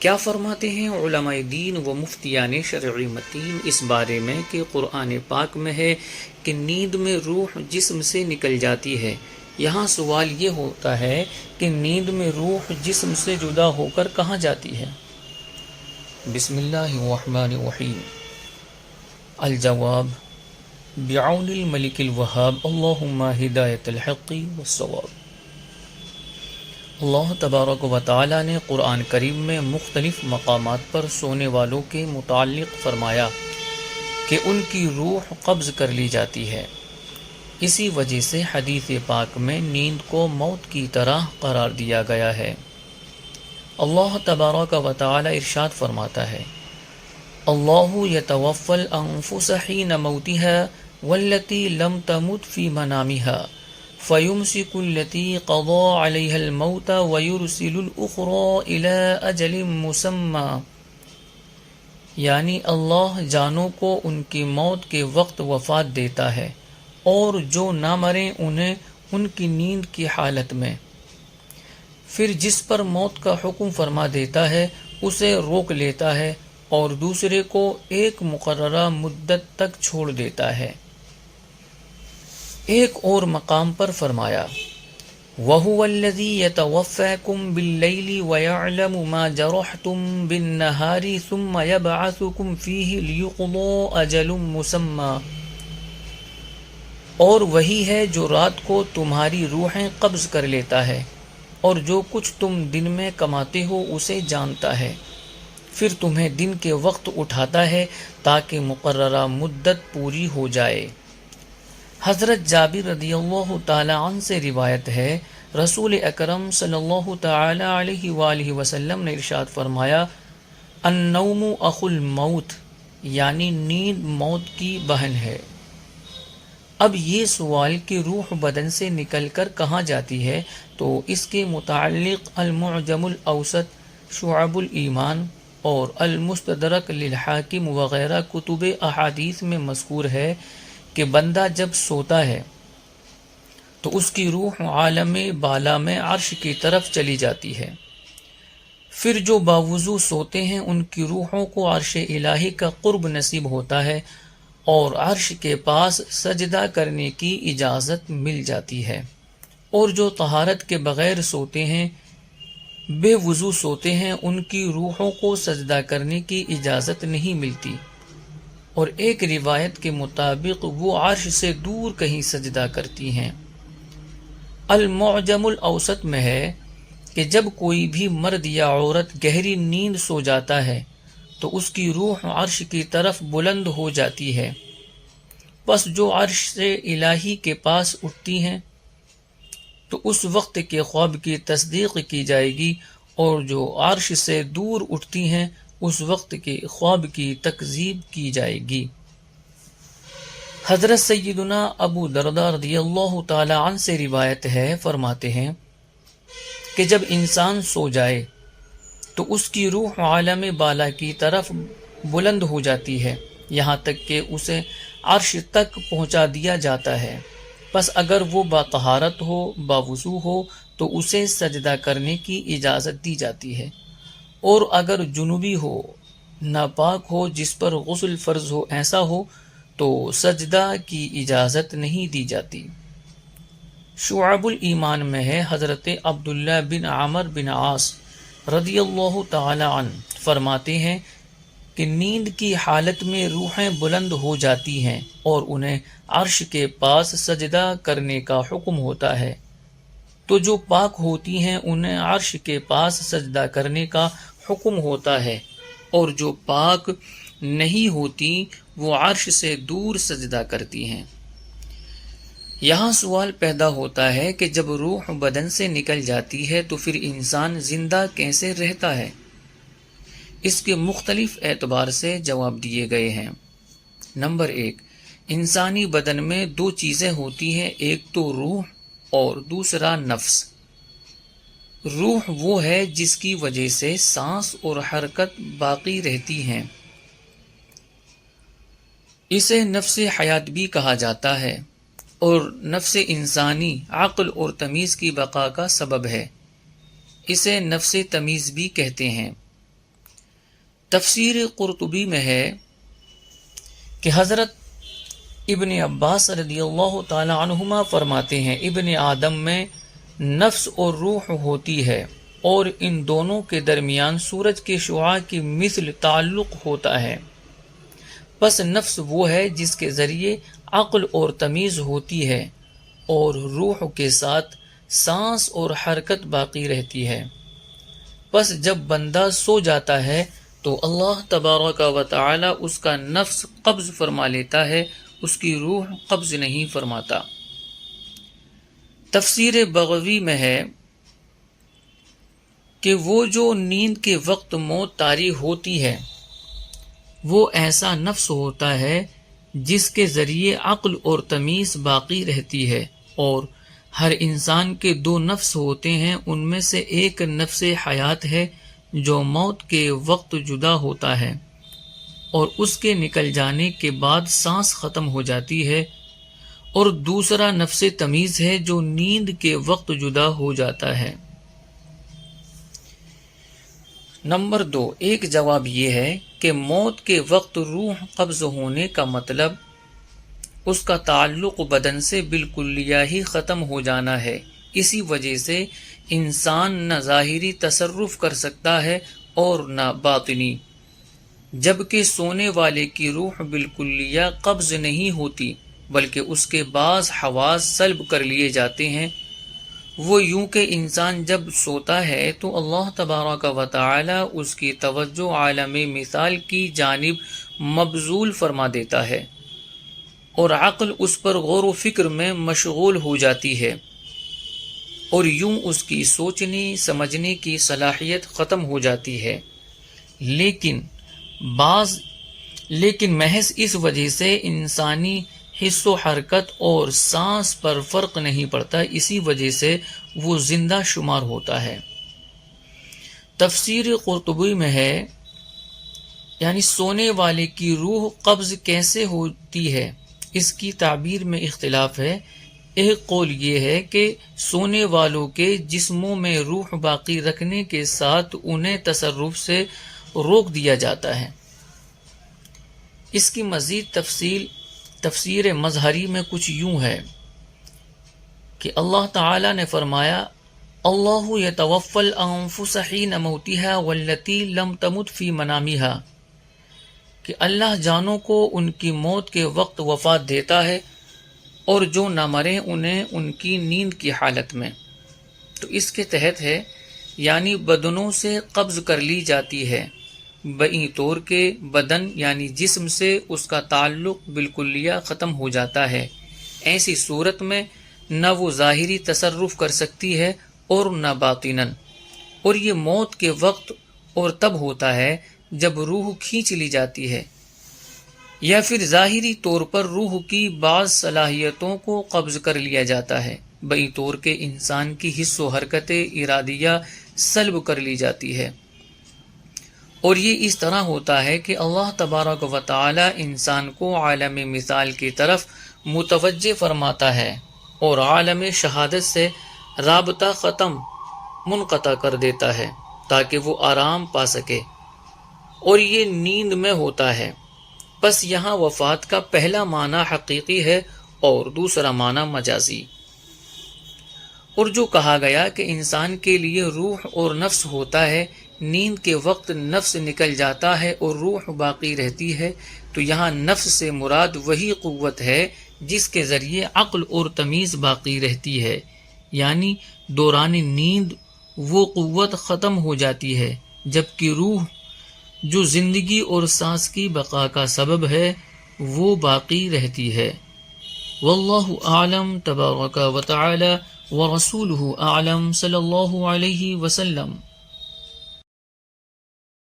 کیا فرماتے ہیں علماء دین و مفتیان شرعی متین اس بارے میں کہ قرآن پاک میں ہے کہ نیند میں روح جسم سے نکل جاتی ہے۔ یہاں سوال یہ ہوتا ہے کہ نیند میں روح جسم سے جدا ہو کر کہاں جاتی ہے؟ بسم اللہ الرحمن الرحیم۔ الجواب بعون الملک الوہاب، اللہم ہدایت الحق والصواب۔ اللہ تبارک و تعالی نے قرآن کریم میں مختلف مقامات پر سونے والوں کے متعلق فرمایا کہ ان کی روح قبض کر لی جاتی ہے۔ اسی وجہ سے حدیث پاک میں نیند کو موت کی طرح قرار دیا گیا ہے۔ اللہ تبارک و تعالی ارشاد فرماتا ہے، اللہ یتوفی الانفس حین موتها والتی لم تمت فی منامها فَيُمْسِكُ الَّتِي قَضَى عَلَيْهَا الْمَوْتَ وَيُرْسِلُ الْأُخْرَى إِلَىٰ أَجَلٍ مُّسَمًّى، یعنی اللہ جانوں کو ان کی موت کے وقت وفات دیتا ہے اور جو نہ مریں انہیں ان کی نیند کی حالت میں، پھر جس پر موت کا حکم فرما دیتا ہے اسے روک لیتا ہے اور دوسرے کو ایک مقررہ مدت تک چھوڑ دیتا ہے۔ ایک اور مقام پر فرمایا، وَهُوَ الَّذِي يَتَوَفَّاكُم بِاللَّيْلِ وَيَعْلَمُ مَا جَرَحْتُم بِالنَّهَارِ ثُمَّ يَبْعَثُكُم فِيهِ لِيُقْضَىٰ أَجَلٌ مُّسَمًّى، اور وہی ہے جو رات کو تمہاری روحیں قبض کر لیتا ہے اور جو کچھ تم دن میں کماتے ہو اسے جانتا ہے، پھر تمہیں دن کے وقت اٹھاتا ہے تاکہ مقررہ مدت پوری ہو جائے۔ حضرت جابر رضی اللہ تعالی عنہ سے روایت ہے، رسول اکرم صلی اللہ تعالی علیہ وآلہ وسلم نے ارشاد فرمایا، النوم اخو الموت، یعنی نیند موت کی بہن ہے۔ اب یہ سوال کہ روح بدن سے نکل کر کہاں جاتی ہے، تو اس کے متعلق المعجم الاوسط، شعب الایمان اور المستدرک للحاکم وغیرہ کتب احادیث میں مذکور ہے کہ بندہ جب سوتا ہے تو اس کی روح عالم بالا میں عرش کی طرف چلی جاتی ہے، پھر جو باوضو سوتے ہیں ان کی روحوں کو عرش الہی کا قرب نصیب ہوتا ہے اور عرش کے پاس سجدہ کرنے کی اجازت مل جاتی ہے، اور جو طہارت کے بغیر سوتے ہیں، بے وضو سوتے ہیں، ان کی روحوں کو سجدہ کرنے کی اجازت نہیں ملتی، اور ایک روایت کے مطابق وہ عرش سے دور کہیں سجدہ کرتی ہیں۔ المعجم الاوسط میں ہے کہ جب کوئی بھی مرد یا عورت گہری نیند سو جاتا ہے تو اس کی روح عرش کی طرف بلند ہو جاتی ہے، پس جو عرش سے الہی کے پاس اٹھتی ہیں تو اس وقت کے خواب کی تصدیق کی جائے گی، اور جو عرش سے دور اٹھتی ہیں اس وقت کے خواب کی تکذیب کی جائے گی۔ حضرت سیدنا ابو درداء رضی اللہ تعالی عنہ سے روایت ہے، فرماتے ہیں کہ جب انسان سو جائے تو اس کی روح عالم بالا کی طرف بلند ہو جاتی ہے، یہاں تک کہ اسے عرش تک پہنچا دیا جاتا ہے، پس اگر وہ باطہارت ہو، باوضو ہو تو اسے سجدہ کرنے کی اجازت دی جاتی ہے، اور اگر جنوبی ہو، ناپاک ہو، جس پر غسل فرض ہو، ایسا ہو تو سجدہ کی اجازت نہیں دی جاتی۔ شعب الایمان میں ہے، حضرت عبداللہ بن عمر بن عاص رضی اللہ تعالی عنہ فرماتے ہیں کہ نیند کی حالت میں روحیں بلند ہو جاتی ہیں اور انہیں عرش کے پاس سجدہ کرنے کا حکم ہوتا ہے، تو جو پاک ہوتی ہیں انہیں عرش کے پاس سجدہ کرنے کا حکم ہوتا ہے، اور جو پاک نہیں ہوتی وہ عرش سے دور سجدہ کرتی ہیں۔ یہاں سوال پیدا ہوتا ہے کہ جب روح بدن سے نکل جاتی ہے تو پھر انسان زندہ کیسے رہتا ہے؟ اس کے مختلف اعتبار سے جواب دیے گئے ہیں۔ نمبر 1، انسانی بدن میں دو چیزیں ہوتی ہیں، ایک تو روح اور دوسرا نفس۔ روح وہ ہے جس کی وجہ سے سانس اور حرکت باقی رہتی ہیں، اسے نفس حیات بھی کہا جاتا ہے، اور نفس انسانی عقل اور تمیز کی بقا کا سبب ہے، اسے نفس تمیز بھی کہتے ہیں۔ تفسیر قرطبی میں ہے کہ حضرت ابن عباس رضی اللہ تعالی عنہما فرماتے ہیں ابن آدم میں نفس اور روح ہوتی ہے اور ان دونوں کے درمیان سورج کے شعاع کی مثل تعلق ہوتا ہے، پس نفس وہ ہے جس کے ذریعے عقل اور تمیز ہوتی ہے اور روح کے ساتھ سانس اور حرکت باقی رہتی ہے۔ پس جب بندہ سو جاتا ہے تو اللہ تبارک و تعالی اس کا نفس قبض فرما لیتا ہے، اس کی روح قبض نہیں فرماتا۔ تفسیر بغوی میں ہے کہ وہ جو نیند کے وقت موت طاری ہوتی ہے وہ ایسا نفس ہوتا ہے جس کے ذریعے عقل اور تمیز باقی رہتی ہے، اور ہر انسان کے دو نفس ہوتے ہیں، ان میں سے ایک نفس حیات ہے جو موت کے وقت جدا ہوتا ہے اور اس کے نکل جانے کے بعد سانس ختم ہو جاتی ہے، اور دوسرا نفس تمیز ہے جو نیند کے وقت جدا ہو جاتا ہے۔ نمبر 2، ایک جواب یہ ہے کہ موت کے وقت روح قبض ہونے کا مطلب اس کا تعلق بدن سے بالکلیہ ہی ختم ہو جانا ہے، اسی وجہ سے انسان نہ ظاہری تصرف کر سکتا ہے اور نہ باطنی، جبکہ سونے والے کی روح بالکلیہ قبض نہیں ہوتی بلکہ اس کے بعض حواس سلب کر لیے جاتے ہیں۔ وہ یوں کہ انسان جب سوتا ہے تو اللہ تبارک و تعالی اس کی توجہ عالم مثال کی جانب مبذول فرما دیتا ہے اور عقل اس پر غور و فکر میں مشغول ہو جاتی ہے، اور یوں اس کی سوچنے سمجھنے کی صلاحیت ختم ہو جاتی ہے، لیکن محض اس وجہ سے انسانی حس و حرکت اور سانس پر فرق نہیں پڑتا، اسی وجہ سے وہ زندہ شمار ہوتا ہے۔ تفسیر قرطبی میں ہے یعنی سونے والے کی روح قبض کیسے ہوتی ہے، اس کی تعبیر میں اختلاف ہے۔ ایک قول یہ ہے کہ سونے والوں کے جسموں میں روح باقی رکھنے کے ساتھ انہیں تصرف سے روک دیا جاتا ہے۔ اس کی مزید تفسیر مظہری میں کچھ یوں ہے کہ اللہ تعالی نے فرمایا اللہ یتوفی الانفس حین موتها والتی لم تمت فی منامها، کہ اللہ جانوں کو ان کی موت کے وقت وفات دیتا ہے اور جو نہ مرے انہیں ان کی نیند کی حالت میں۔ تو اس کے تحت ہے یعنی بدنوں سے قبض کر لی جاتی ہے، بئی طور کے بدن یعنی جسم سے اس کا تعلق بالکلیہ ختم ہو جاتا ہے، ایسی صورت میں نہ وہ ظاہری تصرف کر سکتی ہے اور نہ باطناً، اور یہ موت کے وقت اور تب ہوتا ہے جب روح کھینچ لی جاتی ہے، یا پھر ظاہری طور پر روح کی بعض صلاحیتوں کو قبض کر لیا جاتا ہے، بئی طور کے انسان کی حس و حرکت ارادیہ سلب کر لی جاتی ہے۔ اور یہ اس طرح ہوتا ہے کہ اللہ تبارک و تعالی انسان کو عالم مثال کی طرف متوجہ فرماتا ہے اور عالم شہادت سے رابطہ منقطع کر دیتا ہے تاکہ وہ آرام پا سکے، اور یہ نیند میں ہوتا ہے۔ بس یہاں وفات کا پہلا معنی حقیقی ہے اور دوسرا معنی مجازی۔ اور جو کہا گیا کہ انسان کے لیے روح اور نفس ہوتا ہے، نیند کے وقت نفس نکل جاتا ہے اور روح باقی رہتی ہے، تو یہاں نفس سے مراد وہی قوت ہے جس کے ذریعے عقل اور تمیز باقی رہتی ہے، یعنی دوران نیند وہ قوت ختم ہو جاتی ہے، جبکہ روح جو زندگی اور سانس کی بقا کا سبب ہے وہ باقی رہتی ہے۔ واللہ اعلم تبارک و تعالی ورسولہ اعلم صلی اللہ علیہ وسلم۔